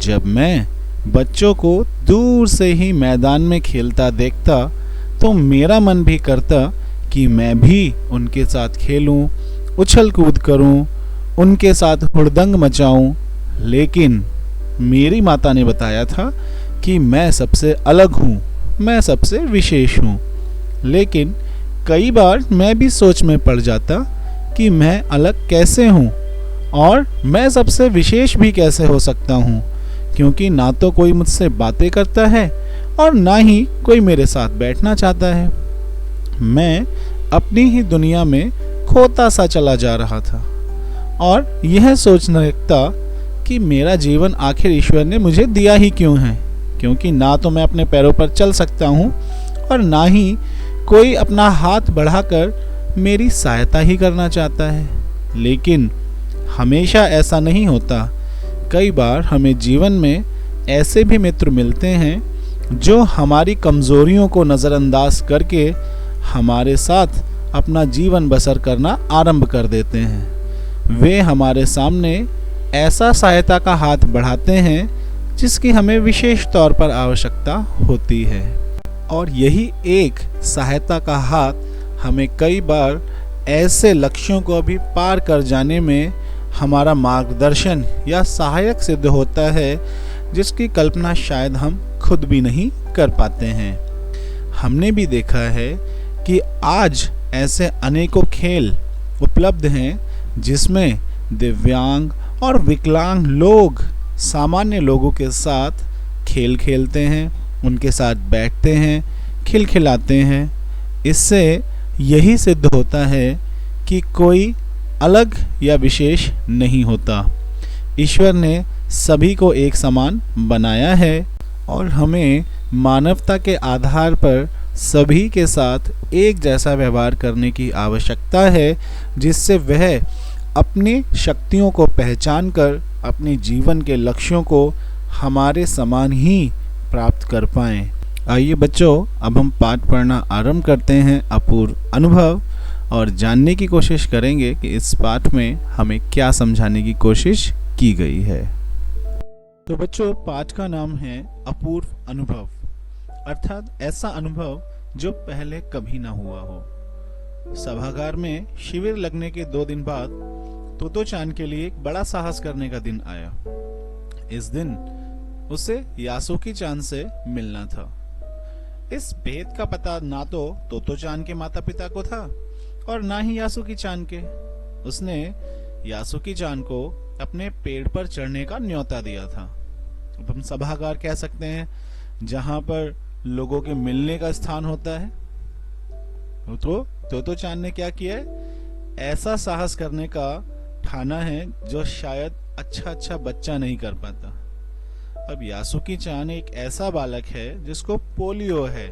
जब मैं बच्चों को दूर से ही मैदान में खेलता देखता तो मेरा मन भी करता कि मैं भी उनके साथ खेलूं, उछल कूद करूं, उनके साथ हुड़दंग मचाऊं। लेकिन मेरी माता ने बताया था कि मैं सबसे अलग हूं, मैं सबसे विशेष हूं। लेकिन कई बार मैं भी सोच में पड़ जाता कि मैं अलग कैसे हूं और मैं सबसे विशेष भी कैसे हो सकता हूं, क्योंकि ना तो कोई मुझसे बातें करता है और ना ही कोई मेरे साथ बैठना चाहता है। मैं अपनी ही दुनिया में खोता सा चला जा रहा था और यह सोचने लगता कि मेरा जीवन आखिर ईश्वर ने मुझे दिया ही क्यों है, क्योंकि ना तो मैं अपने पैरों पर चल सकता हूँ और ना ही कोई अपना हाथ बढ़ाकर मेरी सहायता ही करना चाहता है। लेकिन हमेशा ऐसा नहीं होता। कई बार हमें जीवन में ऐसे भी मित्र मिलते हैं जो हमारी कमज़ोरियों को नज़रअंदाज करके हमारे साथ अपना जीवन बसर करना आरंभ कर देते हैं। वे हमारे सामने ऐसा सहायता का हाथ बढ़ाते हैं जिसकी हमें विशेष तौर पर आवश्यकता होती है, और यही एक सहायता का हाथ हमें कई बार ऐसे लक्ष्यों को भी पार कर जाने में हमारा मार्गदर्शन या सहायक सिद्ध होता है, जिसकी कल्पना शायद हम खुद भी नहीं कर पाते हैं। हमने भी देखा है कि आज ऐसे अनेकों खेल उपलब्ध हैं जिसमें दिव्यांग और विकलांग लोग सामान्य लोगों के साथ खेल खेलते हैं, उनके साथ बैठते हैं, खिलखिलाते हैं। इससे यही सिद्ध होता है कि कोई अलग या विशेष नहीं होता। ईश्वर ने सभी को एक समान बनाया है और हमें मानवता के आधार पर सभी के साथ एक जैसा व्यवहार करने की आवश्यकता है, जिससे वह अपनी शक्तियों को पहचान कर अपने जीवन के लक्ष्यों को हमारे समान ही प्राप्त कर पाएं। आइए बच्चों, अब हम पाठ पढ़ना आरंभ करते हैं अपूर्व अनुभव, और जानने की कोशिश करेंगे कि इस पाठ में हमें क्या समझाने की कोशिश की गई है। तो बच्चों, पाठ का नाम है अपूर्व अनुभव, अर्थात ऐसा अनुभव जो पहले कभी ना हुआ हो। सभागार में शिविर लगने के 2 दिन बाद तोतो-चान के लिए एक बड़ा साहस करने का दिन आया। इस दिन उसे यासुकी-चान से मिलना था। इस भेद का पता ना तो तोतो-चान के माता पिता को था और ना ही यासुकी-चान के। उसने यासुकी-चान को अपने पेड़ पर चढ़ने का न्योता दिया था। अब हम सभागार कह सकते हैं जहां पर लोगों के मिलने का स्थान होता है। तो तोतो-चान ने क्या किया है? ऐसा साहस करने का ठाना है जो शायद अच्छा बच्चा नहीं कर पाता। अब यासुकी-चान एक ऐसा बालक है जिसको पोलियो है,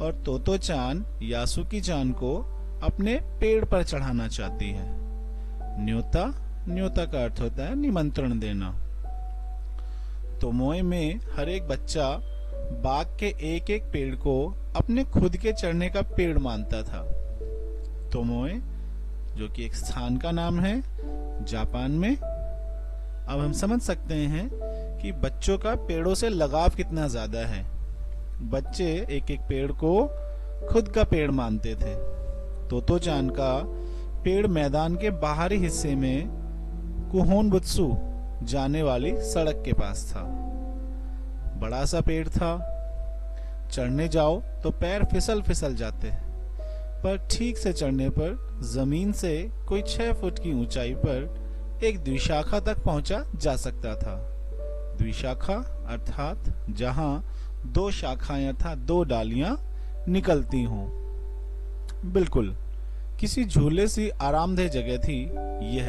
और तोतो-चान यासुकी-चान को अपने पेड़ पर चढ़ाना चाहती है। न्योता का अर्थ होता है निमंत्रण देना। तोमोए में हर एक बच्चा बाग के एक पेड़ को अपने खुद के चढ़ने का पेड़ मानता था। तोमोए, जो कि एक स्थान का नाम है जापान में। अब हम समझ सकते हैं कि बच्चों का पेड़ों से लगाव कितना ज्यादा है। बच्चे एक पेड़ को खुद का पेड़ मानते थे। तोतो-चान का पेड़ मैदान के बाहरी हिस्से में कुहोनबुत्सु जाने वाली सड़क के पास था। बड़ा सा पेड़ था, चढ़ने जाओ तो पैर फिसल जाते, पर ठीक से चढ़ने पर जमीन से कोई 6 फुट की ऊंचाई पर एक द्विशाखा तक पहुंचा जा सकता था। द्विशाखा अर्थात जहां 2 शाखाएं अर्थात 2 डालियां निकलती हों। बिल्कुल किसी झूले सी आरामदेह जगह थी यह।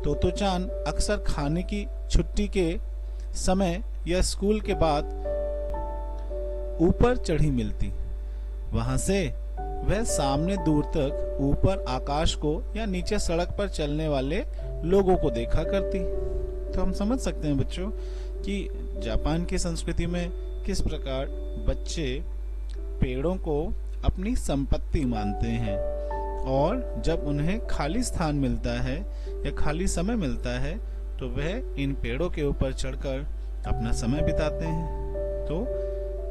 तोतो-चान अक्सर खाने की छुट्टी के समय या स्कूल के बाद ऊपर चढ़ी मिलती। वहां से वह सामने दूर तक ऊपर आकाश को या नीचे सड़क पर चलने वाले लोगों को देखा करती। तो हम समझ सकते हैं बच्चों कि जापान की संस्कृति में किस प्रकार बच्चे पेड़ों को अपनी संपत्ति मानते हैं, और जब उन्हें खाली स्थान मिलता है या खाली समय मिलता है तो वह इन पेड़ों के ऊपर चढ़कर अपना समय बिताते हैं। तो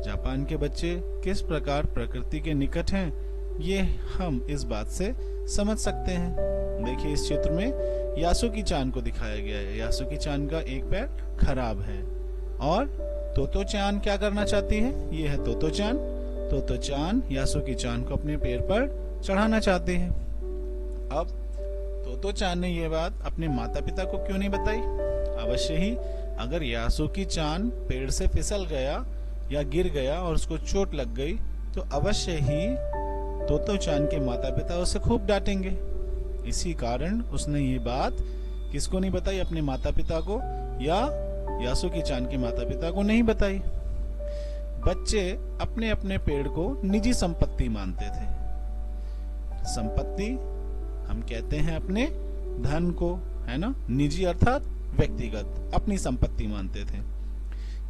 जापान के बच्चे किस प्रकार प्रकृति के निकट हैं, ये हम इस बात से समझ सकते हैं। देखिए, इस चित्र में यासुकी चान को दिखाया गया है। यासुकी चान का एक पैर खराब है और तोतो चान क्या करना चाहती है? ये है तोतो चान। तोतो चान यासुकी चान को अपने पैर पर चढ़ाना चाहती है। अब तोतो चान ने ये बात अपने माता पिता को क्यों नहीं बताई? अवश्य ही अगर यासुकी चान पेड़ से फिसल गया या गिर गया और उसको चोट लग गई तो अवश्य ही तोतो चान के माता पिता उसे खूब डांटेंगे। इसी कारण उसने ये बात किसको नहीं बताई? अपने माता पिता को या यासुकी चान के माता पिता को नहीं बताई। बच्चे अपने अपने पेड़ को निजी संपत्ति मानते थे। संपत्ति हम कहते हैं अपने धन को, है ना? निजी अर्थात व्यक्तिगत, अपनी संपत्ति मानते थे।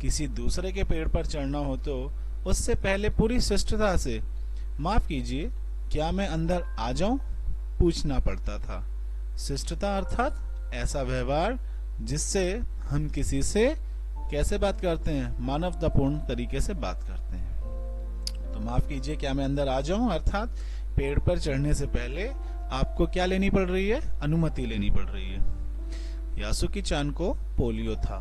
किसी दूसरे के पेड़ पर चढ़ना हो तो उससे पहले पूरी शिष्टता से माफ कीजिए, क्या मैं अंदर आ जाऊं, पूछना पड़ता था। शिष्टता अर्थात ऐसा व्यवहार जिससे हम किसी से कैसे बात करते हैं? मानवतापूर्ण तरीके से बात करते हैं। तो माफ कीजिए, क्या मैं अंदर आ जाऊं, अर्थात पेड़ पर चढ़ने से पहले आपको क्या लेनी पड़ रही है? अनुमति लेनी पड़ रही है। यासुकी चान को पोलियो था।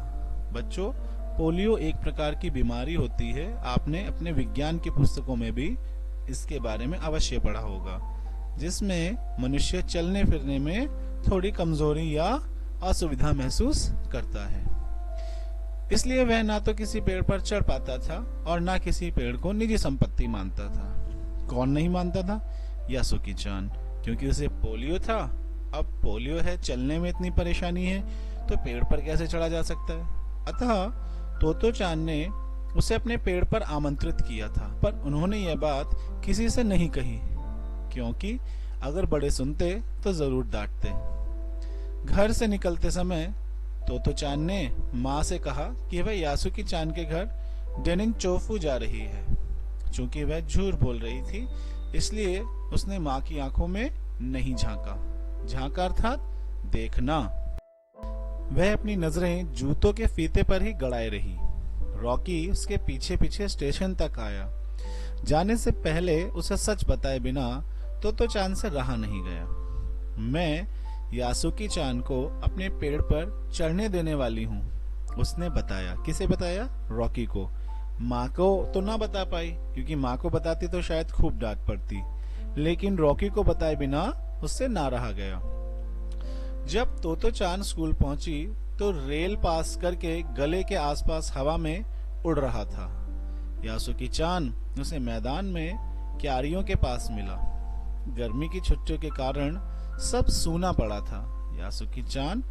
बच्चों, पोलियो एक प्रकार की बीमारी होती है। आपने अपने विज्ञान की पुस्तकों में भी इसके बारे में अवश्य पढ़ा होगा, जिसमें मनुष्य चलने फिरने में थोड़ी कमजोरी या असुविधा महसूस करता है। इसलिए वह ना तो किसी पेड़ पर चढ़ पाता था और ना किसी पेड़ को निजी संपत्ति मानता था। कौन नहीं मानता था? यासुकी चान, क्योंकि उसे पोलियो था। अब पोलियो है, चलने में इतनी परेशानी है, तो पेड़ पर कैसे चढ़ा जा सकता है? अतः तोतो चान ने उसे अपने पेड़ पर आमंत्रित किया था, पर उन्होंने यह बात किसी से नहीं कही, क्योंकि अगर बड़े सुनते तो जरूर डांटते। घर से निकलते समय तोतो चान ने माँ से कहा कि वह यासुकी चान के घर डेनिनचोफू जा रही है। चूंकि वह झूठ बोल रही थी, इसलिए उसने माँ की आंखों में नहीं झांका। झांका अर्थात देखना। वह अपनी नजरें जूतों के फीते पर ही गड़ाए रही। रॉकी उसके पीछे पीछे स्टेशन तक आया। जाने से पहले उसे सच बताए बिना तोतो चान से रहा नहीं गया। मैं यासुकी चान को अपने पेड़ पर चढ़ने देने वाली हूँ, उसने बताया। किसे बताया? रॉकी को। माँ को तो ना बता पाई, क्योंकि माँ को बताती तो शायद खूब डांट पड़ती, लेकिन रॉकी को बताए बिना उससे ना रहा गया। जब तोतो चान स्कूल पहुंची तो रेल पास करके गले के आसपास हवा में उड़ रहा था। यासुकी चान उसे मैदान में क्यारियों के पास मिला। गर्मी की छुट्टियों के कारण सब सूना पड़ा था। यासुकी चान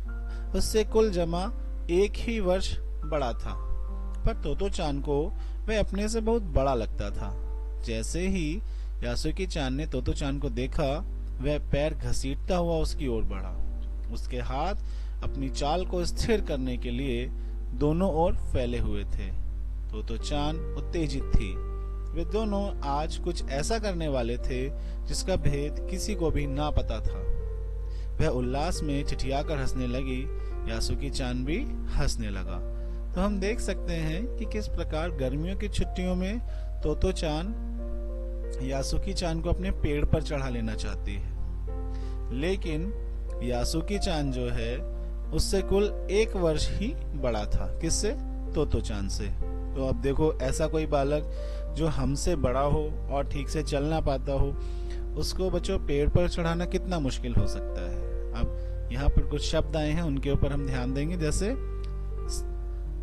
उससे कुल जमा 1 ही वर्ष बड़ा था, पर तोतो चान को वह अपने से बहुत बड़ा लगता था। जैसे ही यासुकी चान ने तोतो चान को देखा, वह पैर घसीटता हुआ उसकी ओर बढ़ा। उसके हाथ अपनी चाल को स्थिर करने के लिए दोनों ओर फैले हुए थे। तोतो चान उत्तेजित थी। वे दोनों आज कुछ ऐसा करने वाले थे जिसका भेद किसी को भी ना पता था। वह उल्लास में ठिठियाकर हंसने लगी। यासुकी चान भी हंसने लगा। तो हम देख सकते हैं कि किस प्रकार गर्मियों की छुट्टियों में तोतो चान यासुकी चान को अपने पेड़ पर चढ़ा लेना चाहती है, लेकिन यासुकी चान जो है उससे कुल 1 वर्ष ही बड़ा था। किससे? तोतो चान से। तो अब देखो, ऐसा कोई बालक जो हमसे बड़ा हो और ठीक से चल ना पाता हो, उसको बच्चों पेड़ पर चढ़ाना कितना मुश्किल हो सकता है। अब यहाँ पर कुछ शब्द आए हैं, उनके ऊपर हम ध्यान देंगे। जैसे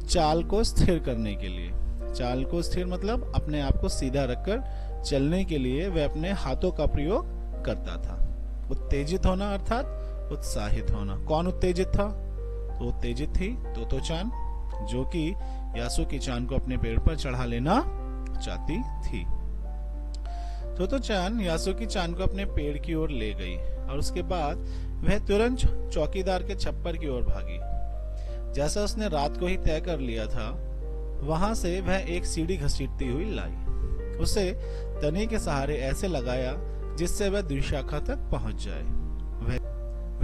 चाल को स्थिर करने के लिए। चाल को स्थिर मतलब अपने आप को सीधा रखकर चलने के लिए वह अपने हाथों का प्रयोग करता था। उत्तेजित होना अर्थात उत्साहित होना। कौन उत्तेजित था? तो उत्तेजित थी तोतो चान, जो कि यासुकी चान को अपने पेड़ पर चढ़ा लेना चाहती थी। तोतो चान यासुकी चान को अपने पेड़ की ओर ले गई और उसके बाद वह तुरंत चौकीदार के छप्पर की ओर भागी। जैसा उसने रात को ही तय कर लिया था, वहां से वह एक सीढ़ी घसीटती हुई लाई। उसे तने के सहारे ऐसे लगाया जिससे वह द्विशाखा तक पहुंच जाए।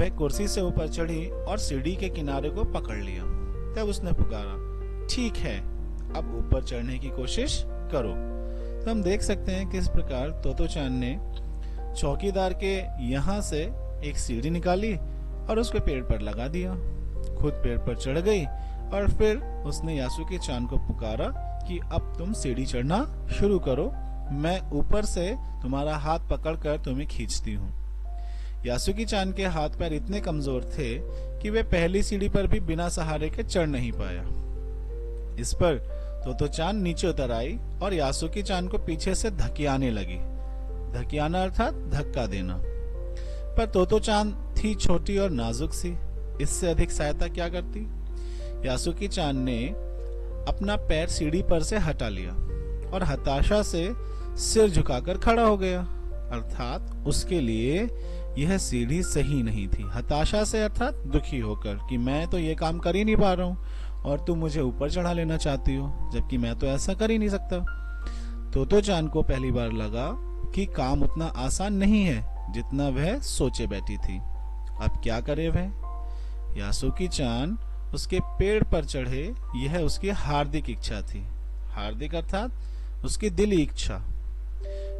वह कुर्सी से ऊपर चढ़ी और सीढ़ी के किनारे को पकड़ लिया। तब उसने पुकारा, ठीक है, अब ऊपर चढ़ने की कोशिश करो। तो हम देख सकते हैं किस प्रकार तोतोचान ने चौकीदार के यहाँ से एक सीढ़ी निकाली और उसको पेड़ पर लगा दिया, खुद पेड़ पर चढ़ गई और फिर उसने यासुकी चान को पुकारा कि अब तुम सीढ़ी चढ़ना शुरू करो, मैं ऊपर से तुम्हारा हाथ पकड़कर तुम्हें खींचती हूँ। यासुकी चान के हाथ पैर इतने कमजोर थे कि वे पहली सीढ़ी पर भी बिना सहारे के चढ़ नहीं पाया। इस पर तोतोचान नीचे उतर आई और यासुकी चान को पीछे से धकियाने लगी। धकियाना अर्थात धक्का देना। पर तोतोचान थी छोटी और नाजुक सी, इससे अधिक सहायता क्या करती। यासुकी चान ने अपना पैर सीढ़ी पर से हटा लिया और हताशा से सिर झुकाकर खड़ा हो गया, अर्थात उसके लिए यह सीढ़ी सही नहीं थी। हताशा से अर्थात दुखी होकर कि मैं तो ये काम कर ही नहीं पा रहा हूँ और तुम मुझे ऊपर चढ़ा लेना चाहती हो, जबकि मैं तो ऐसा कर ही नहीं सकता। तोतोचान को पहली बार लगा कि काम उतना आसान नहीं है जितना वह सोचे बैठी थी। अब क्या करे वह। यासुकी चान उसके पेड़ पर चढ़े, यह उसकी हार्दिक इच्छा थी। हार्दिक अर्थात उसकी दिली इच्छा।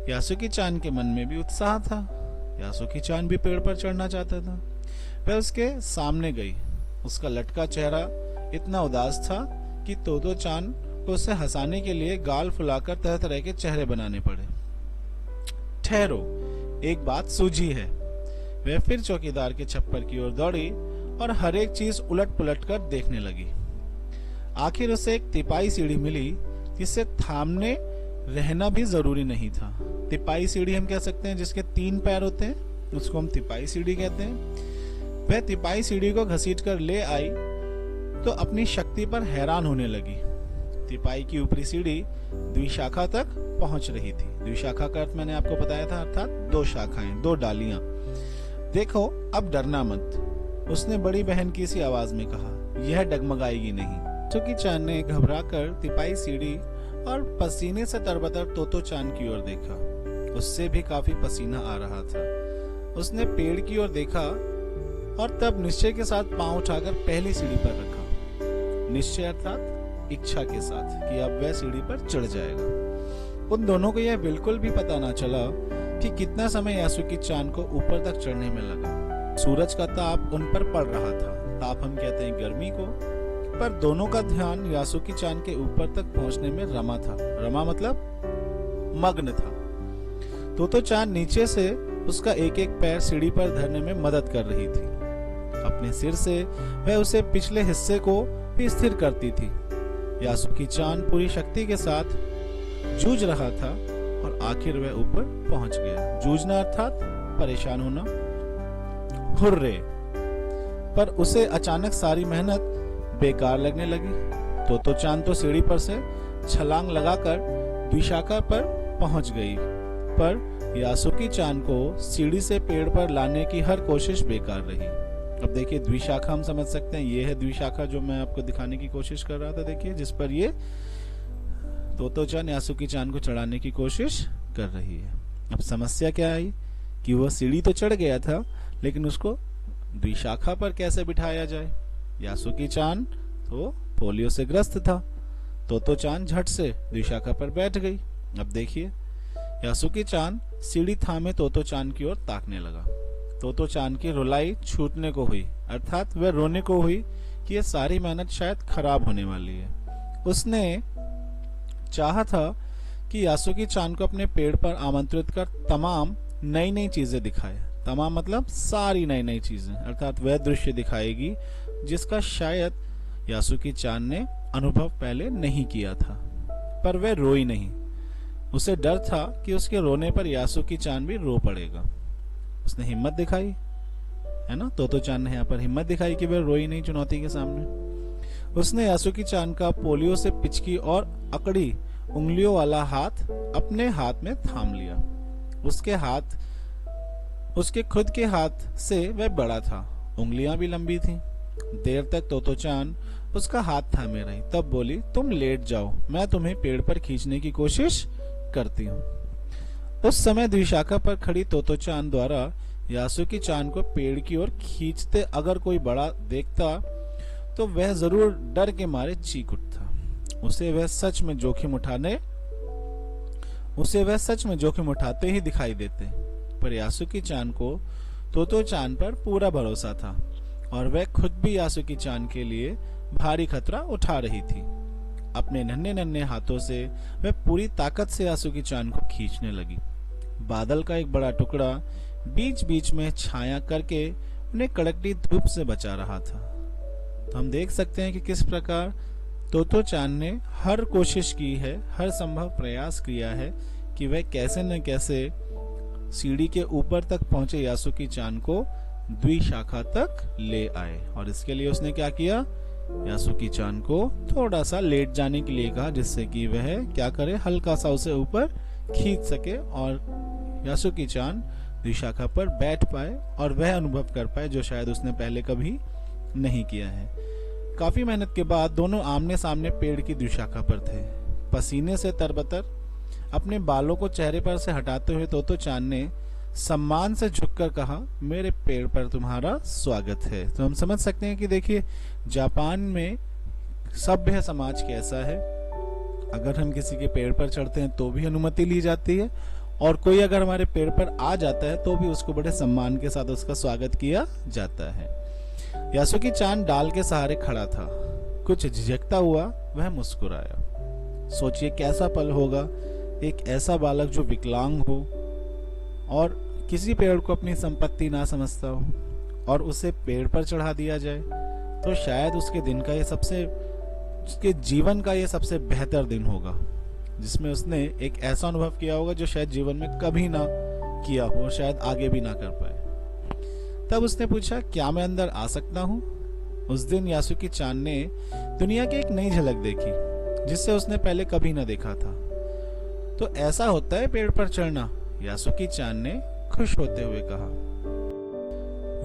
यासुकी चान के मन में भी उत्साह था। यासुकी चान भी पेड़ पर चढ़ना चाहता था। वह उसके सामने गई। उसका लटका चेहरा इतना उदास था कि तोतोचान को उसे हंसाने के लिए गाल फुलाकर तरह तरह के चेहरे बनाने पड़े। ठहरो, एक बात सूझी है। वह फिर चौकीदार के छप्पर की ओर दौड़ी और हर एक चीज उलट पुलट कर देखने लगी। आखिर उसे एक तिपाई सीढ़ी मिली जिसे थामने रहना भी जरूरी नहीं था। तिपाई सीढ़ी हम कह सकते हैं जिसके 3 पैर होते हैं, उसको हम तिपाई सीढ़ी कहते हैं। वह तिपाई सीढ़ी को घसीट कर ले आई तो अपनी शक्ति पर हैरान होने लगी। तिपाई की ऊपरी सीढ़ी द्विशाखा तक पहुंच रही थी। द्विशाखा का अर्थ मैंने आपको बताया था, अर्थात 2 शाखाएं, 2 डालियां। देखो, अब डरना मत, उसने बड़ी बहन की सी आवाज में कहा, यह डगमगाएगी नहीं। यासुकी चान ने घबराकर तिपाई सीढ़ी और पसीने से तरबतर तोतोचान की ओर देखा। उससे भी काफी पसीना आ रहा था। उसने पेड़ की ओर देखा और तब निश्चय के साथ पांव उठाकर पहली सीढ़ी पर रखा। निश्चय अर्थात इच्छा के साथ कि अब वह सीढ़ी पर चढ़ जाएगा। उन दोनों को यह बिल्कुल भी पता ना चला कि कितना समय यासुकी चान को ऊपर तक चढ़ने में लगा। सूरज का ताप उन पर पड़ रहा था। ताप हम कहते हैं गर्मी को। पर दोनों का ध्यान यासुकी चान के ऊपर तक पहुंचने में रमा था। रमा मतलब मग्न था। तोतोचान नीचे से उसका एक एक पैर सीढ़ी पर धरने में मदद कर रही थी। अपने सिर से वह उसे पिछले हिस्से को भी स्थिर करती थी। यासुकी चान पूरी शक्ति के साथ जूझ रहा था और आखिर वह ऊपर पहुंच गया। जूझना अर्थात परेशान होना। हुर्रे! पर उसे अचानक सारी मेहनत बेकार लगने लगी। तोतोचान तो सीढ़ी पर से छलांग लगाकर द्विशाखा पर पहुंच गई, पर यासुकी चान को सीढ़ी से पेड़ पर लाने की हर कोशिश बेकार रही। अब देखिए, द्विशाखा हम समझ सकते हैं, ये है द्विशाखा जो मैं आपको दिखाने की कोशिश कर रहा था। देखिए, जिस पर ये तोतोचान यासुकी चान को चढ़ाने की कोशिश कर रही है। अब समस्या क्या आई कि वह सीढ़ी तो चढ़ गया था, लेकिन उसको द्विशाखा पर कैसे बिठाया जाए। यासुकी चान तो पोलियो से ग्रस्त था। तोतोचान झट से द्विशाखा पर बैठ गई। अब देखिए, यासुकी चान सीढ़ी थामे तोतोचान की ओर ताकने लगा। तोतोचान की रुलाई छूटने को हुई, अर्थात वह रोने को हुई कि यह सारी मेहनत शायद खराब होने वाली है। उसने चाहा था कि यासुकी चान को अपने पेड़ पर आमंत्रित कर तमाम नई नई चीजें दिखाए। तमाम मतलब सारी नई नई चीजें, अर्थात वह दृश्य दिखाएगी जिसका शायद यासुकी चान ने अनुभव पहले नहीं किया था। पर वह रोई नहीं। उसे डर था कि उसके रोने पर यासुकी चान भी रो पड़ेगा। उसने हिम्मत दिखाई, है ना। तोतोचान ने यहाँ पर हिम्मत दिखाई कि वह रोई नहीं चुनौती के सामने। उसने यासुकी चान का पोलियो से पिचकी और अकड़ी उंगलियों वाला हाथ अपने हाथ में थाम लिया। उसके खुद के हाथ से वह बड़ा था, उंगलियां भी लंबी थीं। देर तक तोतोचान उसका हाथ थामे रही, तब बोली, तुम लेट जाओ, मैं तुम्हें पेड़ पर खींचने की कोशिश करती हूँ। उस समय द्विशाखा पर खड़ी तोतोचान द्वारा यासुकी चान को पेड़ की ओर खींचते अगर कोई बड़ा देखता तो वह जरूर डर के मारे चीख उठता। उसे वह सच में जोखिम उठाते ही दिखाई देते। पर यासुकी चान को तोतो चान पर पूरा भरोसा था और वह खुद भी यासुकी चान के लिए भारी खतरा उठा रही थी। अपने नन्हे नन्हे हाथों से वह पूरी ताकत से यासुकी चान को खींचने लगी। बादल का एक बड़ा टुकड़ा बीच बीच में छाया करके उन्हें कड़कती धूप से बचा रहा था। तो हम देख सकते हैं कि किस प्रकार तोतो चान ने हर कोशिश की है, हर संभव प्रयास किया है कि वह कैसे न कैसे सीढ़ी के ऊपर तक पहुंचे यासुकी चान को द्विशाखा तक ले आए। और इसके लिए उसने क्या किया, यासुकी चान को थोड़ा सा लेट जाने के लिए कहा, जिससे कि वह क्या करे, हल्का सा उसे ऊपर खींच सके और यासुकी चान द्विशाखा पर बैठ पाए और वह अनुभव कर पाए जो शायद उसने पहले कभी नहीं किया है। काफी मेहनत के बाद दोनों आमने सामने पेड़ की द्विशाखा पर थे। पसीने से तरबतर अपने बालों को चेहरे पर से हटाते हुए तोतो चान ने सम्मान से झुककर कहा, मेरे पेड़ पर तुम्हारा स्वागत है। तो हम समझ सकते हैं कि देखिए जापान में सभ्य समाज कैसा है। अगर हम किसी के पेड़ पर चढ़ते हैं तो भी अनुमति ली जाती है और कोई अगर हमारे पेड़ पर आ जाता है तो भी उसको बड़े सम्मान के साथ उसका स्वागत किया जाता है। यासुकी चान डाल के सहारे खड़ा था। कुछ झिझकता हुआ वह मुस्कुराया। सोचिए कैसा पल होगा, एक ऐसा बालक जो विकलांग हो और किसी पेड़ को अपनी संपत्ति ना समझता हो और उसे पेड़ पर चढ़ा दिया जाए, तो शायद उसके जीवन का ये सबसे बेहतर दिन होगा, जिसमें उसने एक ऐसा अनुभव किया होगा जो शायद जीवन में कभी ना किया हो और शायद आगे भी ना कर पाए। तब उसने पूछा, क्या मैं अंदर आ सकता हूँ? उस दिन यासुकी चान ने दुनिया की एक नई झलक देखी जिससे उसने पहले कभी ना देखा था। तो ऐसा होता है पेड़ पर चढ़ना, यासुकी चान ने खुश होते हुए कहा।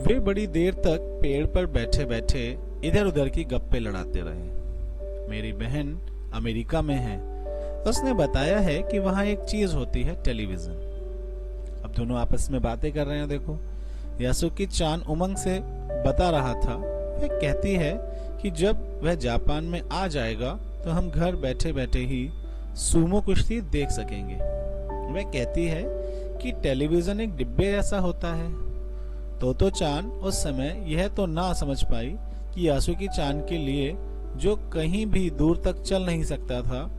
वे बड़ी देर तक पेड़ पर बैठे बैठे इधर उधर की गप्पे लड़ाते रहे। मेरी बहन अमेरिका में है, उसने बताया है कि वहां एक चीज होती है, टेलीविजन। अब दोनों आपस में बातें कर रहे हैं। देखो यासुकी चान उमंग से बता रहा था। वह कहती है कि जब वह जापान में आ जाएगा तो हम घर बैठे बैठे ही सूमो कुश्ती देख सकेंगे। वह कहती है कि टेलीविजन एक डिब्बे जैसा होता है। तोतो चान उस समय यह तो ना समझ पाई कि यासुकी चान के लिए, जो कहीं भी दूर तक चल नहीं सकता था,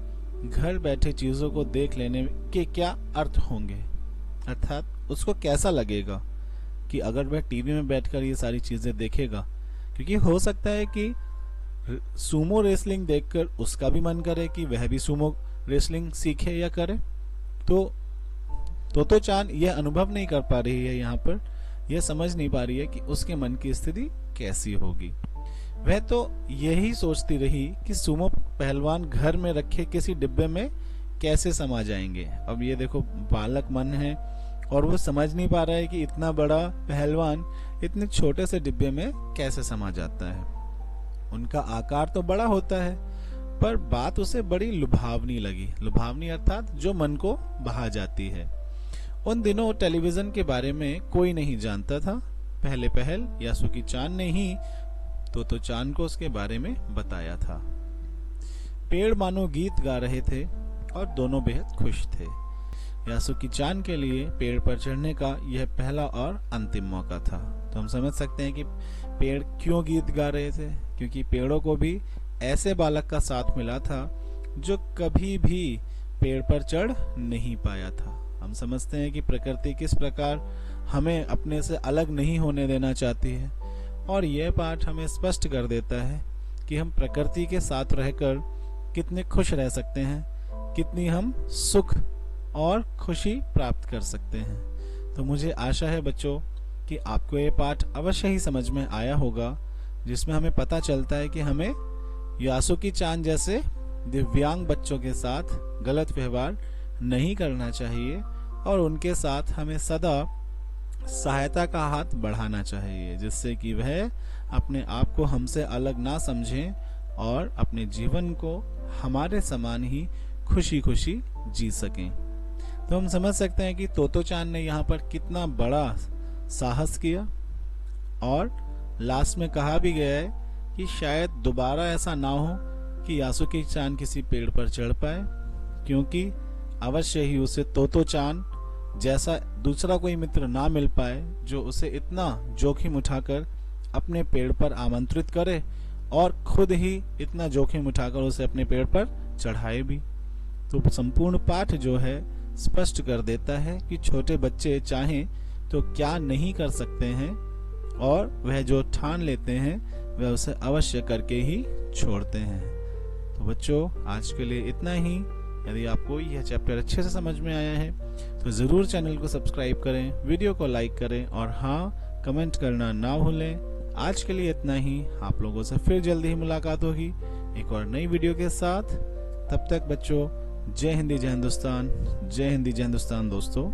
घर बैठे चीजों को देख लेने के क्या अर्थ होंगे। अर्थात उसको कैसा लगेगा कि अगर वह टीवी में बैठकर ये सारी चीजें देखेगा, क्योंकि हो सकता है कि सूमो रेसलिंग देखकर उसका भी मन करे कि वह भी सूमो रेसलिंग सीखे या करे। तो चान यह अनुभव नहीं कर पा रही है, यहाँ पर यह समझ नहीं पा रही है कि उसके मन की स्थिति कैसी होगी। वह तो यही सोचती रही कि सूमो पहलवान घर में रखे किसी डिब्बे में कैसे समा जाएंगे। अब ये देखो बालक मन है और वो समझ नहीं पा रहा है कि इतना बड़ा पहलवान इतने छोटे से डिब्बे में कैसे समा जाता है। उनका आकार तो बड़ा होता है, पर बात उसे बड़ी लुभावनी लगी। लुभावनी अर्थात जो मन को बहा जाती है। उन दिनों टेलीविजन के बारे में कोई नहीं जानता था। पहले पहल यासुकी चान ने ही तो चान को उसके बारे में बताया था। पेड़ मानो गीत गा रहे थे और दोनों बेहद खुश थे। यासुकी चान के लिए पेड़ पर चढ़ने का यह पहला और अंतिम मौका था। तो हम समझ सकते हैं कि पेड़ क्यों गीत गा रहे थे, क्योंकि पेड़ों को भी ऐसे बालक का साथ मिला था जो कभी भी पेड़ पर चढ़ नहीं पाया था। हम समझते हैं कि प्रकृति किस प्रकार हमें अपने से अलग नहीं होने देना चाहती है, और यह पाठ हमें स्पष्ट कर देता है कि हम प्रकृति के साथ रहकर कितने खुश रह सकते हैं, कितनी हम सुख और खुशी प्राप्त कर सकते हैं। तो मुझे आशा है बच्चों कि आपको ये पाठ अवश्य ही समझ में आया होगा, जिसमें हमें पता चलता है कि हमें यासुकी चान जैसे दिव्यांग बच्चों के साथ गलत व्यवहार नहीं करना चाहिए और उनके साथ हमें सदा सहायता का हाथ बढ़ाना चाहिए, जिससे कि वह अपने आप को हमसे अलग ना समझें और अपने जीवन को हमारे समान ही खुशी खुशी जी सकें। तो हम समझ सकते हैं कि तोतो चान ने यहाँ पर कितना बड़ा साहस किया। और लास्ट में कहा भी गया है कि शायद दोबारा ऐसा ना हो कि यासुके चान किसी पेड़ पर चढ़ पाए, क्योंकि अवश्य ही उसे तोतो चान जैसा दूसरा कोई मित्र ना मिल पाए जो उसे इतना जोखिम उठाकर अपने पेड़ पर आमंत्रित करे और खुद ही इतना जोखिम उठाकर उसे अपने पेड़ पर चढ़ाए भी। तो संपूर्ण पाठ जो है स्पष्ट कर देता है कि छोटे बच्चे चाहें तो क्या नहीं कर सकते हैं, और वह जो ठान लेते हैं वह उसे अवश्य करके ही छोड़ते हैं। तो बच्चों, आज के लिए इतना ही। यदि आपको यह चैप्टर अच्छे से समझ में आया है तो ज़रूर चैनल को सब्सक्राइब करें, वीडियो को लाइक करें और हाँ, कमेंट करना ना भूलें। आज के लिए इतना ही। आप लोगों से फिर जल्दी ही मुलाकात होगी एक और नई वीडियो के साथ। तब तक बच्चों, जय हिंदी जय हिंदुस्तान, जय हिंदी जय हिंदुस्तान दोस्तों।